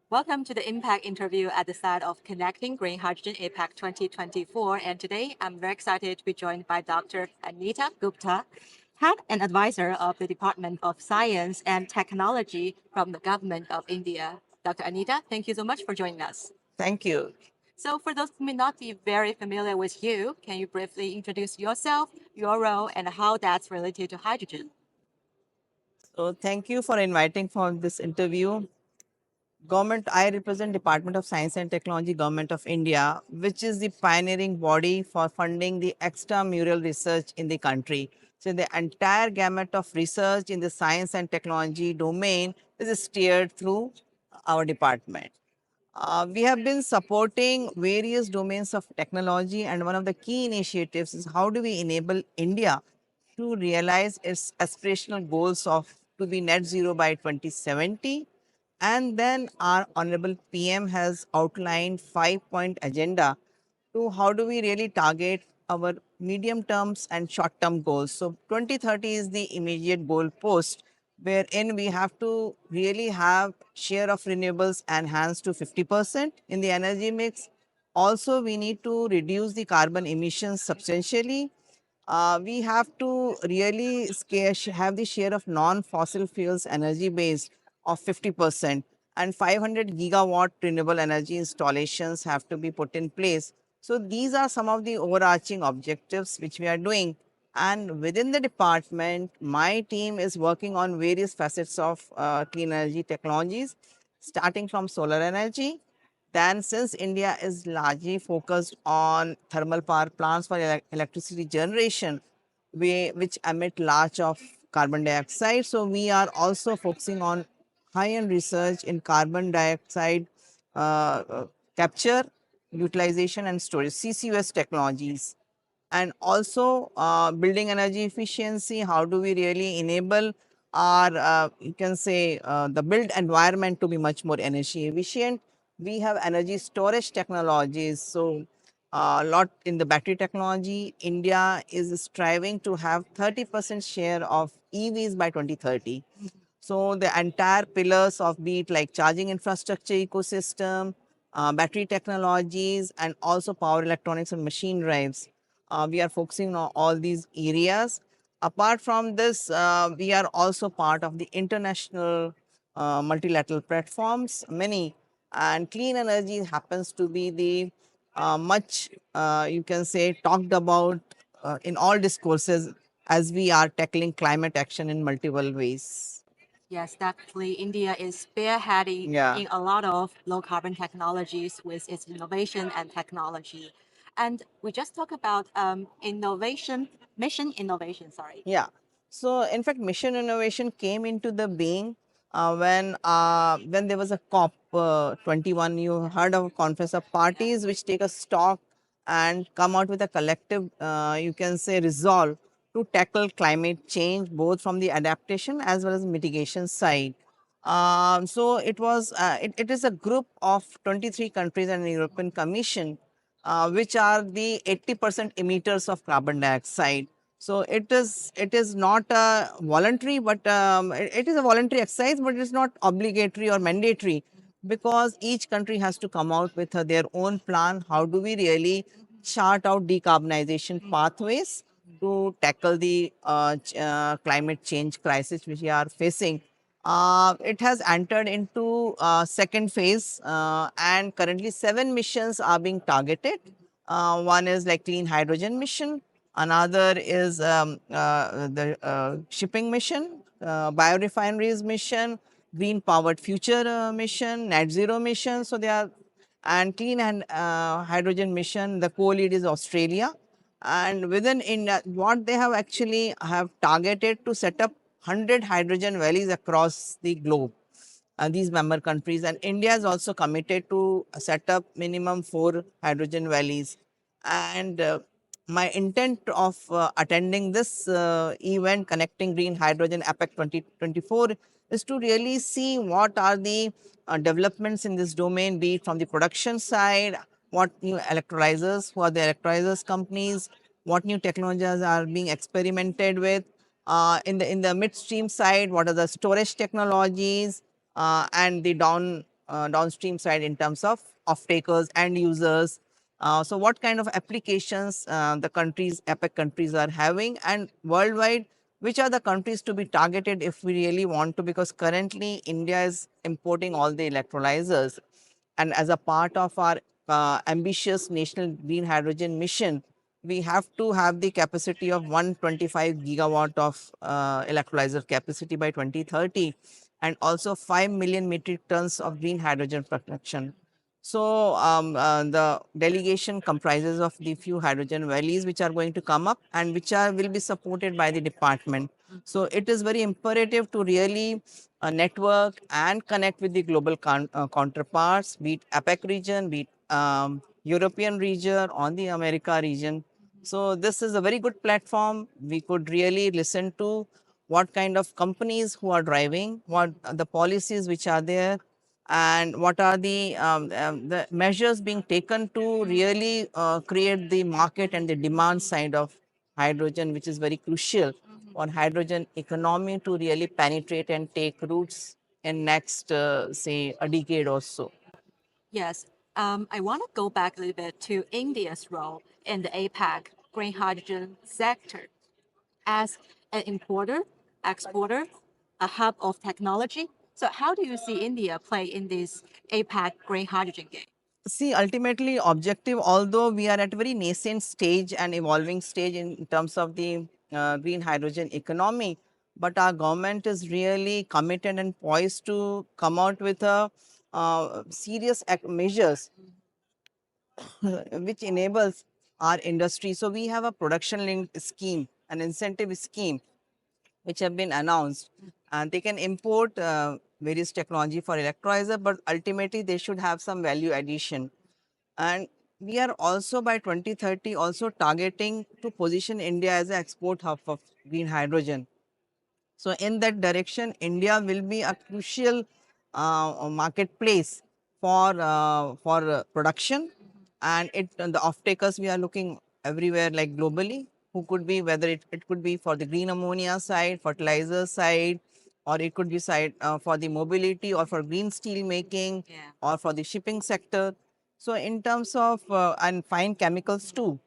Welcome to the Impact interview at the start of Connecting Green Hydrogen APAC 2024. And today I'm very excited to be joined by Dr. Anita Gupta, Head and Advisor of the Department of Science and Technology from the Government of India. Dr. Anita, thank you so much for joining us. Thank you. So, for those who may not be very familiar with you, can you briefly introduce yourself, your role, and how that's related to hydrogen? So thank you for inviting for this interview. Government, I represent Department of Science and Technology, Government of India, which is the pioneering body for funding the extramural research in the country. So the entire gamut of research in the science and technology domain is steered through our department. We have been supporting various domains of technology, and one of the key initiatives is how do we enable India to realize its aspirational goals of to be net zero by 2070. And then our honorable PM has outlined 5 point agenda to how do we really target our medium terms and short term goals. So 2030 is the immediate goal post, wherein we have to really have share of renewables enhanced to 50% in the energy mix. Also, we need to reduce the carbon emissions substantially. We have to really have the share of non-fossil fuels energy base of 50%, and 500 gigawatt renewable energy installations have to be put in place. So these are some of the overarching objectives which we are doing. And within the department, my team is working on various facets of clean energy technologies, starting from solar energy. Then, since India is largely focused on thermal power plants for electricity generation, which emit large of carbon dioxide, so we are also focusing on high-end research in carbon dioxide capture, utilization, and storage (CCUS) technologies, and also building energy efficiency. How do we really enable our you can say the built environment to be much more energy efficient? We have energy storage technologies. So a lot in the battery technology, India is striving to have 30% share of EVs by 2030. So the entire pillars of be it like charging infrastructure ecosystem, battery technologies, and also power electronics and machine drives. We are focusing on all these areas. Apart from this, we are also part of the international multilateral platforms, many, and clean energy happens to be the much, you can say, talked about in all discourses as we are tackling climate action in multiple ways. Yes, definitely. India is spearheading Yeah. in a lot of low carbon technologies with its innovation and technology. And we just talked about mission innovation, sorry. Yeah. So in fact, mission innovation came into the being when there was a COP 21. You heard of Conference of Parties, which take a stock and come out with a collective, you can say, resolve to tackle climate change, both from the adaptation as well as mitigation side. So it is a group of 23 countries and the European Commission, which are the 80% emitters of carbon dioxide. So it is not a voluntary, but it is a voluntary exercise, but it's not obligatory or mandatory, because each country has to come out with their own plan. How do we really chart out decarbonization pathways to tackle the climate change crisis which we are facing? It has entered into second phase, and currently 7 missions are being targeted. One is like clean hydrogen mission, another is the shipping mission, biorefineries mission, green powered future mission, net zero mission. So they are, and clean and hydrogen mission. The co-lead is Australia, and within India, what they have actually have targeted to set up 100 hydrogen valleys across the globe, these member countries, and India is also committed to set up minimum 4 hydrogen valleys. And my intent of attending this event, Connecting Green Hydrogen APAC 2024, is to really see what are the developments in this domain, be it from the production side, what new electrolyzers, who are the electrolyzers companies, what new technologies are being experimented with. In the midstream side, what are the storage technologies, and the down downstream side in terms of off-takers and users. So what kind of applications the countries, APEC countries are having, and worldwide, which are the countries to be targeted if we really want to, because currently India is importing all the electrolyzers. And as a part of our ambitious national green hydrogen mission, we have to have the capacity of 125 gigawatt of electrolyzer capacity by 2030, and also 5 million metric tons of green hydrogen production. So the delegation comprises of the few hydrogen valleys which are going to come up and which are will be supported by the department. So it is very imperative to really network and connect with the global counterparts, be it APEC region, be it European region, or the America region. So this is a very good platform. We could really listen to what kind of companies who are driving, what are the policies which are there, and what are the measures being taken to really create the market and the demand side of hydrogen, which is very crucial for hydrogen economy to really penetrate and take roots in next, say, a decade or so. Yes, I want to go back a little bit to India's role in the APAC green hydrogen sector as an importer, exporter, a hub of technology. So, how do you see India play in this APAC green hydrogen game? See, ultimately, objective, although we are at a very nascent stage and evolving stage in terms of the green hydrogen economy, but our government is really committed and poised to come out with a serious measures which enables our industry. So we have a production linked scheme, an incentive scheme, which have been announced, and they can import various technology for electrolyzer, but ultimately they should have some value addition. And we are also by 2030 also targeting to position India as an export hub of green hydrogen. So in that direction, India will be a crucial marketplace for production, and the off takers we are looking everywhere, like globally, who could be, whether it could be for the green ammonia side, fertilizer side, or it could be side for the mobility or for green steel making, Yeah. or for the shipping sector. So in terms of and fine chemicals too,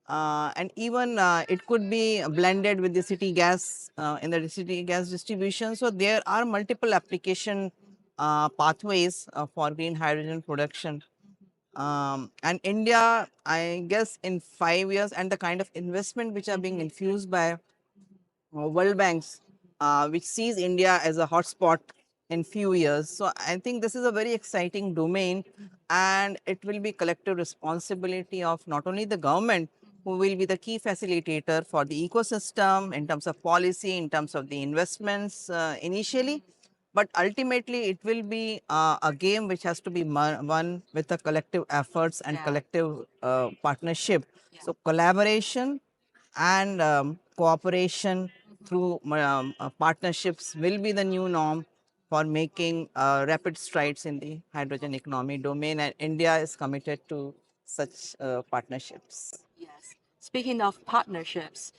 and even it could be blended with the city gas in the city gas distribution. So there are multiple application pathways for green hydrogen production. And India, I guess, in 5 years, and the kind of investment which are being infused by World Banks, which sees India as a hotspot in few years. So I think this is a very exciting domain, and it will be collective responsibility of not only the government, who will be the key facilitator for the ecosystem in terms of policy, in terms of the investments initially, but ultimately it will be a game which has to be won with the collective efforts and Yeah. collective partnership. Yeah. So collaboration and cooperation through partnerships will be the new norm for making rapid strides in the hydrogen economy domain, and India is committed to such partnerships. Yes. Speaking of partnerships,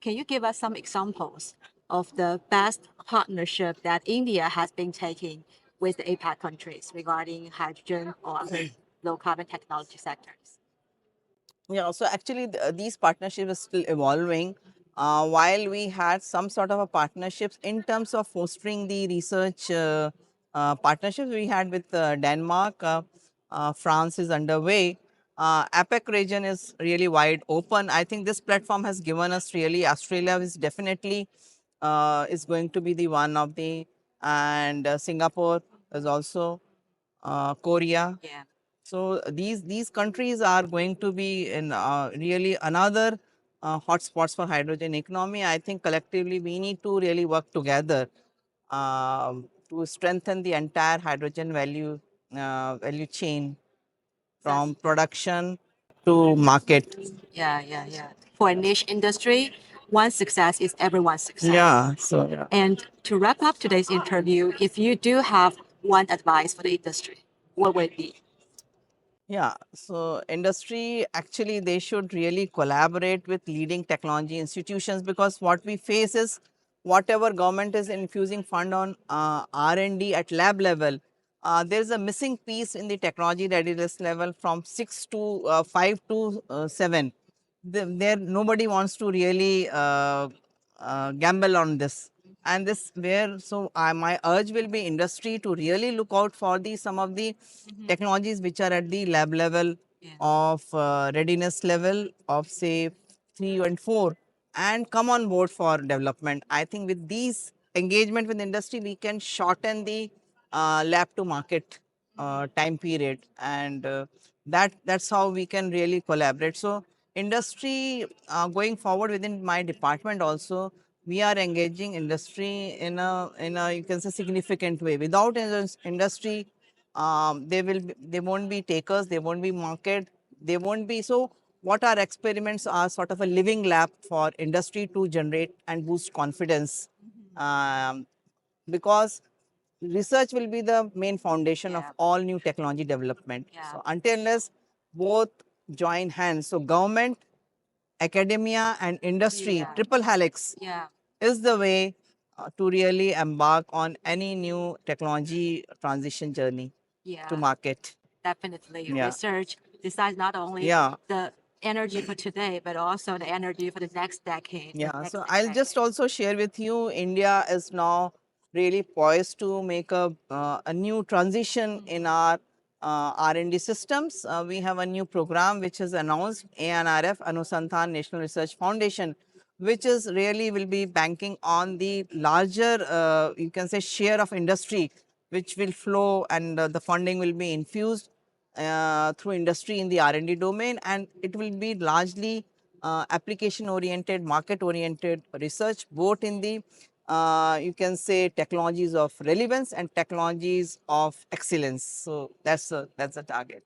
can you give us some examples of the best partnership that India has been taking with the APAC countries regarding hydrogen or other low carbon technology sectors? Yeah, so actually these partnerships are still evolving. While we had some sort of a partnerships in terms of fostering the research partnerships we had with Denmark, France is underway. APEC region is really wide open. I think this platform has given us really, Australia is definitely is going to be the one of the, and Singapore is also, Korea. Yeah. So these countries are going to be in really another hotspots for hydrogen economy. I think collectively we need to really work together to strengthen the entire hydrogen value chain from production to market. Yeah, yeah, yeah. For a niche industry, one success is everyone's success. Yeah. So yeah. And to wrap up today's interview, if you do have one advice for the industry, what would it be? Yeah, so industry actually they should really collaborate with leading technology institutions, because what we face is whatever government is infusing fund on R&D at lab level, there's a missing piece in the technology readiness level from 5 to 7. There nobody wants to really gamble on this, and this where so my urge will be industry to really look out for the some of the technologies which are at the lab level of readiness level of say 3 and 4 and come on board for development. I think with these engagement with industry we can shorten the lab to market time period, and that's how we can really collaborate. So industry going forward within my department also, we are engaging industry in a you can say significant way. Without industry, they won't be takers, they won't be market, they won't be. So what our experiments are sort of a living lab for industry to generate and boost confidence, because research will be the main foundation of all new technology development. So until unless both join hands, so government, academia and industry, triple helix is the way to really embark on any new technology transition journey to market. Definitely. Yeah. Research decides not only Yeah. the energy for today, but also the energy for the next decade. Yeah, so I'll just also share with you, India is now really poised to make a new transition in our R&D systems. We have a new program which is announced, ANRF, Anusanthan National Research Foundation, which is really will be banking on the larger, you can say, share of industry, which will flow, and the funding will be infused through industry in the R&D domain, and it will be largely application oriented, market oriented research, both in the you can say technologies of relevance and technologies of excellence. So that's the target.